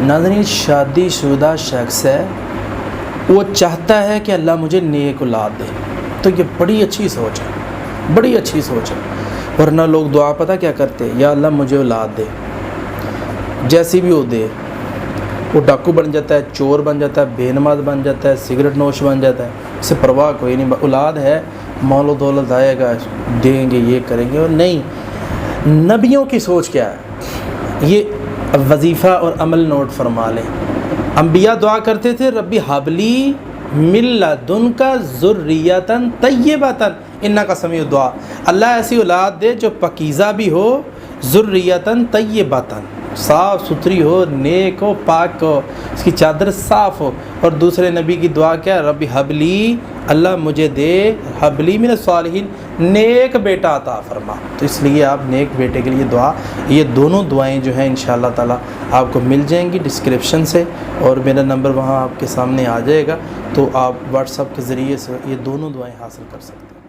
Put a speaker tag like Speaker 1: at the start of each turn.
Speaker 1: ناظرین شادی شدہ شخص ہے، وہ چاہتا ہے کہ اللہ مجھے نیک اولاد دے، تو یہ بڑی اچھی سوچ ہے، بڑی اچھی سوچ ہے۔ ورنہ لوگ دعا پتہ کیا کرتے، یا اللہ مجھے اولاد دے، جیسی بھی ہو دے، وہ ڈاکو بن جاتا ہے، چور بن جاتا ہے، بے نماز بن جاتا ہے، سگریٹ نوش بن جاتا ہے، اسے پرواہ کوئی نہیں، اولاد ہے، مال و دولت آئے گا، دیں گے، یہ کریں گے، اور نہیں۔ نبیوں کی سوچ کیا ہے، یہ وظیفہ اور عمل نوٹ فرما لیں۔ انبیاء دعا کرتے تھے ربی حبلی من لدنک ذریۃ طیبۃ انک سمیع الدعاء، اللہ ایسی اولاد دے جو پاکیزہ بھی ہو، ذریۃ طیبۃ، صاف ستھری ہو، نیک ہو، پاک ہو، اس کی چادر صاف ہو۔ اور دوسرے نبی کی دعا کیا ہے، ربی حبلی، اللہ مجھے دے، حبلی من الصالحین، نیک بیٹا عطا فرما۔ تو اس لیے آپ نیک بیٹے کے لیے دعا، یہ دونوں دعائیں جو ہیں انشاءاللہ تعالی آپ کو مل جائیں گی ڈسکرپشن سے، اور میرا نمبر وہاں آپ کے سامنے آ جائے گا، تو آپ واٹس ایپ کے ذریعے سے یہ دونوں دعائیں حاصل کر سکتے ہیں۔